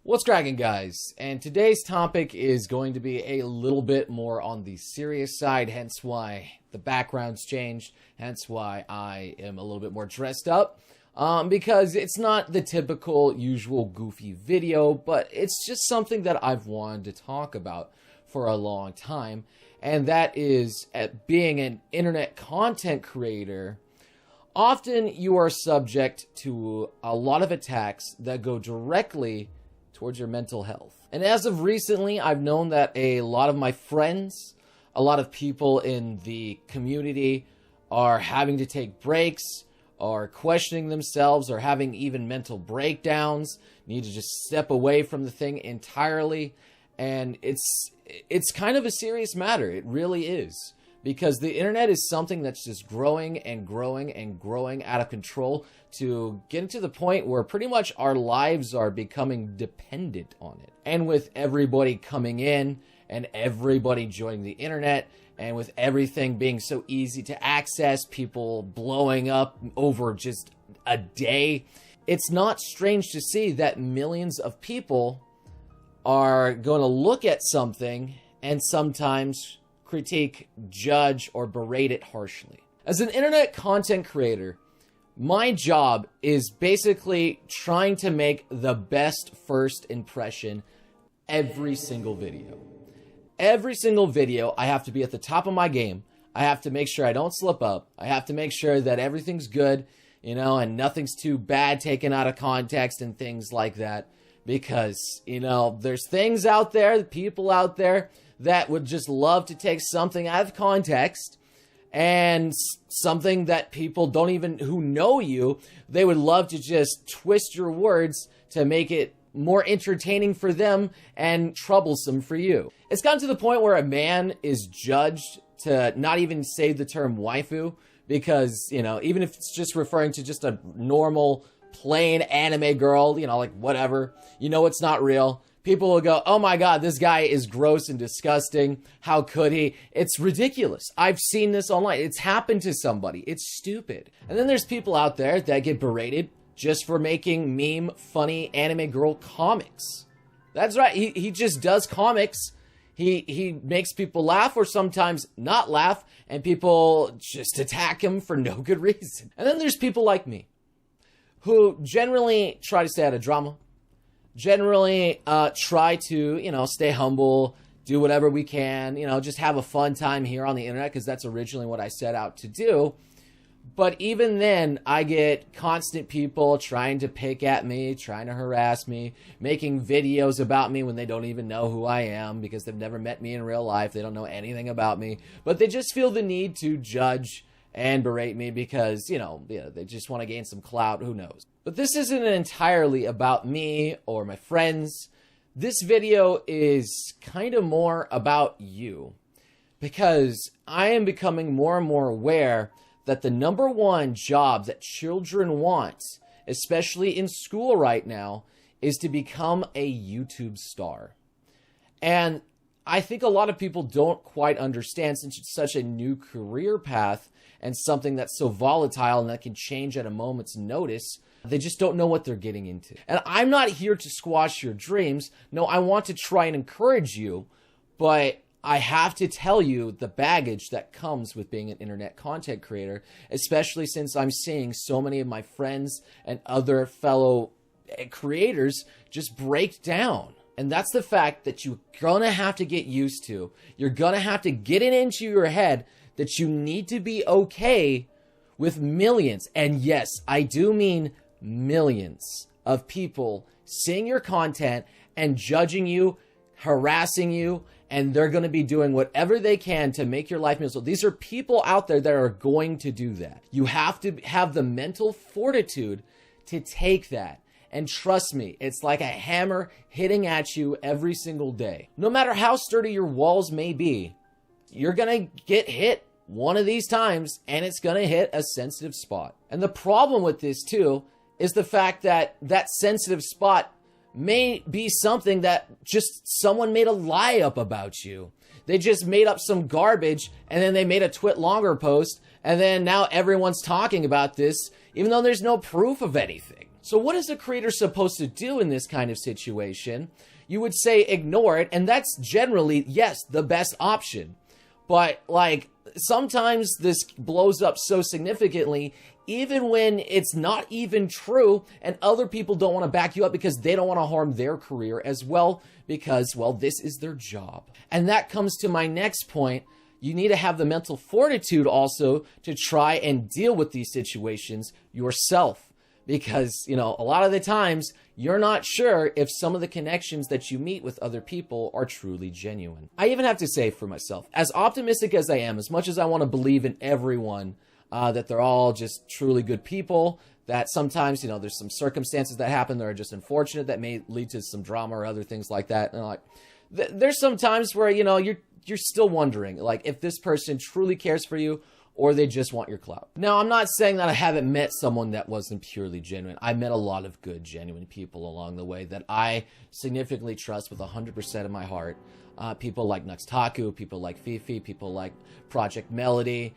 What's cracking, guys? And today's topic is going to be a little bit more on the serious side, hence why the background's changed, hence why I am a little bit more dressed up, because it's not the typical usual goofy video, but it's just something that I've wanted to talk about for a long time, and that is at being an internet content creator. Often you are subject to a lot of attacks that go directly towards your mental health. And as of recently, I've known that a lot of my friends, a lot of people in the community are having to take breaks, are questioning themselves, or having even mental breakdowns, need to just step away from the thing entirely. And it's kind of a serious matter. It really is. Because the internet is something that's just growing and growing and growing out of control to getting to the point where pretty much our lives are becoming dependent on it. And with everybody coming in and everybody joining the internet, and with everything being so easy to access, people blowing up over just a day, it's not strange to see that millions of people are going to look at something and sometimes critique, judge, or berate it harshly. As an internet content creator, my job is basically trying to make the best first impression every single video. Every single video, I have to be at the top of my game. I have to make sure I don't slip up. I have to make sure that everything's good, and nothing's too bad taken out of context and things like that. Because, there's things out there, people out there that would just love to take something out of context, and something that people don't even, who know you, they would love to just twist your words to make it more entertaining for them and troublesome for you. It's gotten to the point where a man is judged to not even say the term waifu, because, even if it's just referring to just a normal, plain anime girl, like whatever, it's not real. People will go, oh my God, this guy is gross and disgusting. How could he? It's ridiculous. I've seen this online. It's happened to somebody. It's stupid. And then there's people out there that get berated just for making meme, funny anime girl comics. That's right. He just does comics. He makes people laugh or sometimes not laugh, and people just attack him for no good reason. And then there's people like me who generally try to stay out of drama. Generally try to, stay humble, do whatever we can, just have a fun time here on the internet, because that's originally what I set out to do. But even then, I get constant people trying to pick at me, trying to harass me, making videos about me when they don't even know who I am, because they've never met me in real life. They don't know anything about me, but they just feel the need to judge and berate me because, they just want to gain some clout. Who knows? But this isn't entirely about me or my friends. This video is kind of more about you, because I am becoming more and more aware that the number one job that children want, especially in school right now, is to become a YouTube star. And I think a lot of people don't quite understand, since it's such a new career path and something that's so volatile and that can change at a moment's notice. They just don't know what they're getting into. And I'm not here to squash your dreams. No, I want to try and encourage you, but I have to tell you the baggage that comes with being an internet content creator, especially since I'm seeing so many of my friends and other fellow creators just break down. And that's the fact that you're gonna have to get used to. You're gonna have to get it into your head that you need to be okay with millions, and yes, I do mean millions of people seeing your content and judging you, harassing you, and they're going to be doing whatever they can to make your life miserable. These are people out there that are going to do that. You have to have the mental fortitude to take that. And trust me, it's like a hammer hitting at you every single day. No matter how sturdy your walls may be, you're going to get hit one of these times, and it's going to hit a sensitive spot. And the problem with this too is the fact that that sensitive spot may be something that just someone made a lie up about you. They just made up some garbage, and then they made a twit longer post, and then now everyone's talking about this, even though there's no proof of anything. So what is a creator supposed to do in this kind of situation? You would say ignore it, and that's generally, yes, the best option. But, like, sometimes this blows up so significantly, even when it's not even true, and other people don't want to back you up because they don't want to harm their career as well, because, well, this is their job. And that comes to my next point. You need to have the mental fortitude also to try and deal with these situations yourself. Because, you know, a lot of the times, you're not sure if some of the connections that you meet with other people are truly genuine. I even have to say for myself, as optimistic as I am, as much as I want to believe in everyone, that they're all just truly good people, that sometimes, you know, there's some circumstances that happen that are just unfortunate that may lead to some drama or other things like that. And like, there's some times where, you know, you're still wondering, like, if this person truly cares for you, or they just want your clout. Now, I'm not saying that I haven't met someone that wasn't purely genuine. I met a lot of good, genuine people along the way that I significantly trust with 100% of my heart. People like Nuxtaku, people like Fifi, people like Project Melody,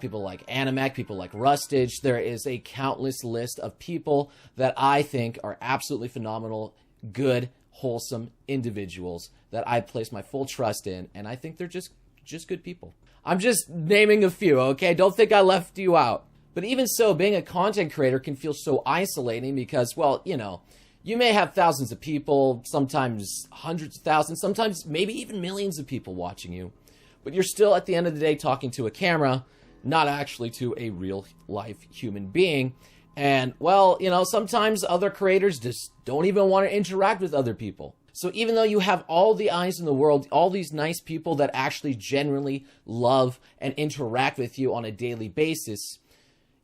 people like Animac, people like Rustage. There is a countless list of people that I think are absolutely phenomenal, good, wholesome individuals that I place my full trust in, and I think they're just good people. I'm just naming a few, okay? Don't think I left you out. But even so, being a content creator can feel so isolating because, well, you know, you may have thousands of people, sometimes hundreds of thousands, sometimes maybe even millions of people watching you. But you're still, at the end of the day, talking to a camera, not actually to a real-life human being. And, well, you know, sometimes other creators just don't even want to interact with other people. So even though you have all the eyes in the world, all these nice people that actually genuinely love and interact with you on a daily basis,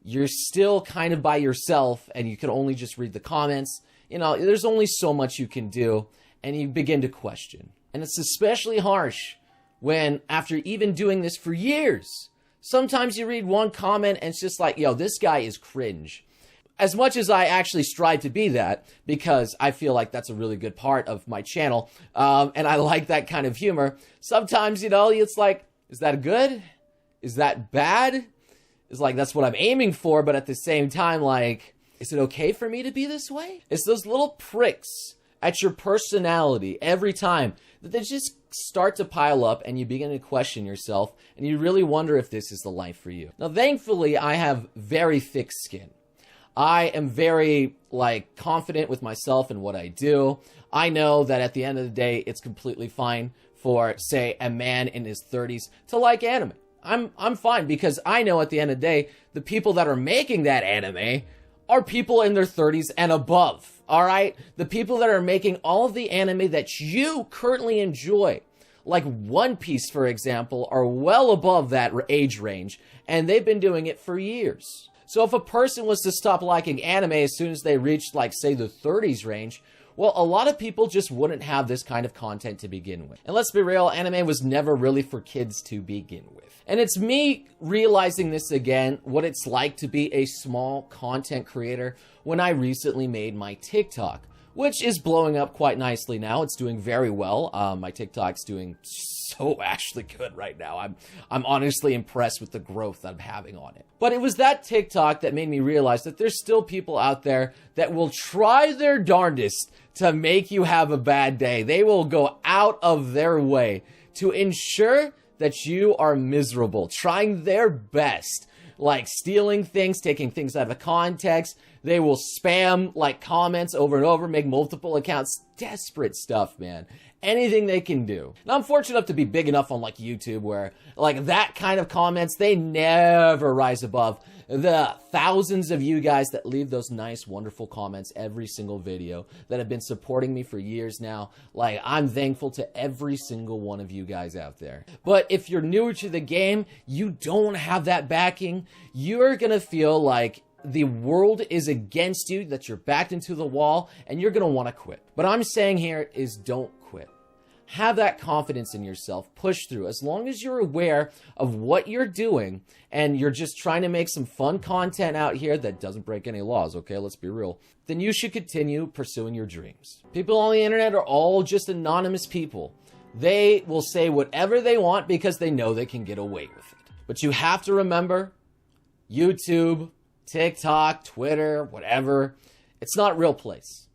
you're still kind of by yourself and you can only just read the comments. You know, there's only so much you can do and you begin to question. And it's especially harsh when, after even doing this for years, sometimes you read one comment and it's just like, yo, this guy is cringe. As much as I actually strive to be that, because I feel like that's a really good part of my channel, and I like that kind of humor, sometimes, you know, it's like, is that good? Is that bad? It's like, that's what I'm aiming for, but at the same time, like, is it okay for me to be this way? It's those little pricks at your personality every time that they just start to pile up and you begin to question yourself, and you really wonder if this is the life for you. Now, thankfully, I have very thick skin. I am very, like, confident with myself and what I do. I know that at the end of the day, it's completely fine for, say, a man in his 30s to like anime. I'm fine because I know at the end of the day, the people that are making that anime are people in their 30s and above, all right? The people that are making all of the anime that you currently enjoy, like One Piece, for example, are well above that age range, and they've been doing it for years. So if a person was to stop liking anime as soon as they reached, like, say, the 30s range, well, a lot of people just wouldn't have this kind of content to begin with. And let's be real, anime was never really for kids to begin with. And it's me realizing this again, what it's like to be a small content creator when I recently made my TikTok, which is blowing up quite nicely now. It's doing very well. My TikTok's doing so actually good right now. I'm honestly impressed with the growth that I'm having on it. But it was that TikTok that made me realize that there's still people out there that will try their darndest to make you have a bad day. They will go out of their way to ensure that you are miserable, trying their best, like stealing things, taking things out of context. They will spam, like, comments over and over, make multiple accounts. Desperate stuff, man. Anything they can do. Now, I'm fortunate enough to be big enough on, like, YouTube where, like, that kind of comments, they never rise above the thousands of you guys that leave those nice, wonderful comments every single video that have been supporting me for years now. Like, I'm thankful to every single one of you guys out there. But if you're newer to the game, you don't have that backing, you're gonna feel like the world is against you, that you're backed into the wall, and you're gonna want to quit. What I'm saying here is don't quit. Have that confidence in yourself. Push through. As long as you're aware of what you're doing and you're just trying to make some fun content out here that doesn't break any laws, okay? Let's be real. Then you should continue pursuing your dreams. People on the internet are all just anonymous people. They will say whatever they want because they know they can get away with it. But you have to remember, YouTube, TikTok, Twitter, whatever, It's not a real place.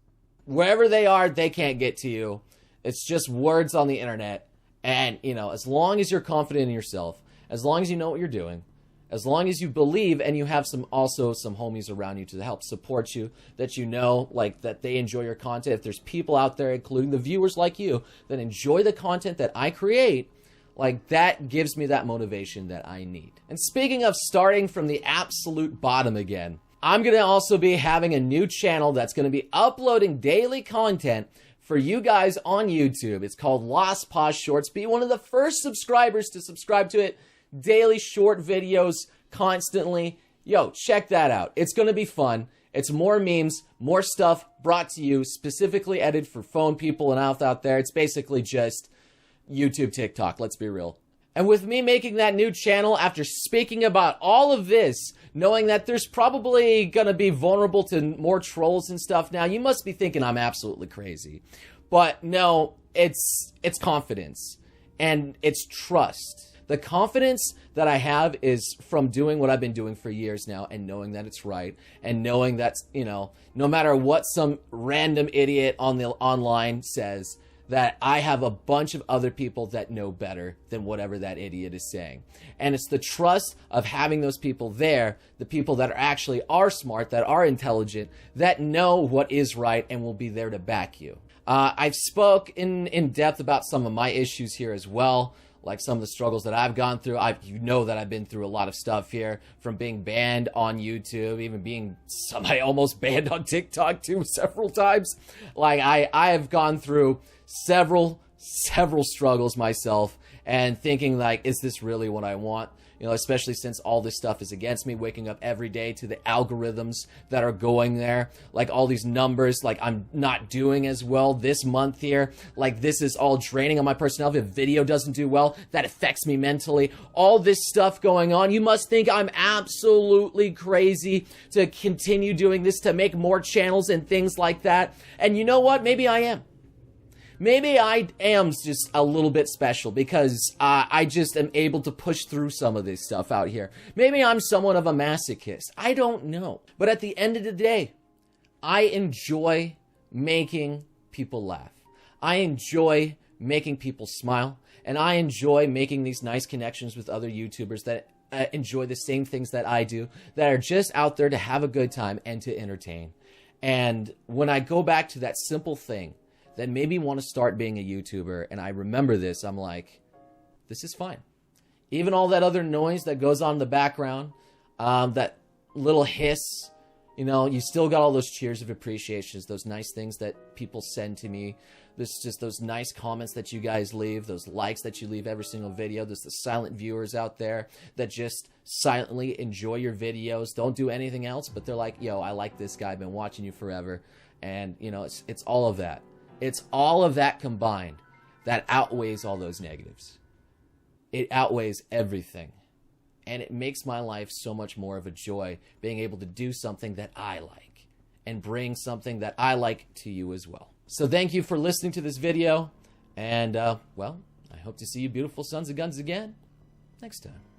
Wherever they are, they can't get to you. It's just words on the internet. And, you know, as long as you're confident in yourself, as long as you know what you're doing, as long as you believe and you have some homies around you to help support you, that you know, like, that they enjoy your content. If there's people out there, including the viewers like you, that enjoy the content that I create, like, that gives me that motivation that I need. And speaking of starting from the absolute bottom again, I'm going to also be having a new channel that's going to be uploading daily content for you guys on YouTube. It's called Lost Pause Shorts. Be one of the first subscribers to subscribe to it. Daily short videos constantly. Yo, check that out. It's going to be fun. It's more memes, more stuff brought to you, specifically edited for phone people and out there. It's basically just YouTube, TikTok, let's be real. And with me making that new channel, after speaking about all of this, knowing that there's probably going to be vulnerable to more trolls and stuff now, you must be thinking I'm absolutely crazy. But no, it's confidence. And it's trust. The confidence that I have is from doing what I've been doing for years now and knowing that it's right. And knowing that, you know, no matter what some random idiot on the online says, that I have a bunch of other people that know better than whatever that idiot is saying. And it's the trust of having those people there, the people that are smart, that are intelligent, that know what is right and will be there to back you. I've spoke in depth about some of my issues here as well, like some of the struggles that I've gone through. You know that I've been through a lot of stuff here, from being banned on YouTube, even being somebody almost banned on TikTok too several times. Like I have gone through several struggles myself, and thinking like, is this really what I want? You know, especially since all this stuff is against me, waking up every day to the algorithms that are going there, like all these numbers, like I'm not doing as well this month here, like this is all draining on my personality. If video doesn't do well, that affects me mentally. All this stuff going on, you must think I'm absolutely crazy to continue doing this, to make more channels and things like that. And you know what? Maybe I am. Maybe I am just a little bit special because I just am able to push through some of this stuff out here. Maybe I'm somewhat of a masochist. I don't know. But at the end of the day, I enjoy making people laugh. I enjoy making people smile. And I enjoy making these nice connections with other YouTubers that enjoy the same things that I do, that are just out there to have a good time and to entertain. And when I go back to that simple thing, that made me want to start being a YouTuber, and I remember this, I'm like, this is fine. Even all that other noise that goes on in the background, that little hiss, you know, you still got all those cheers of appreciations, those nice things that people send to me. There's just those nice comments that you guys leave, those likes that you leave every single video. There's the silent viewers out there that just silently enjoy your videos, don't do anything else, but they're like, yo, I like this guy, I've been watching you forever. And, you know, it's all of that. It's all of that combined that outweighs all those negatives. It outweighs everything. And it makes my life so much more of a joy, being able to do something that I like and bring something that I like to you as well. So thank you for listening to this video. And, well, I hope to see you beautiful sons of guns again next time.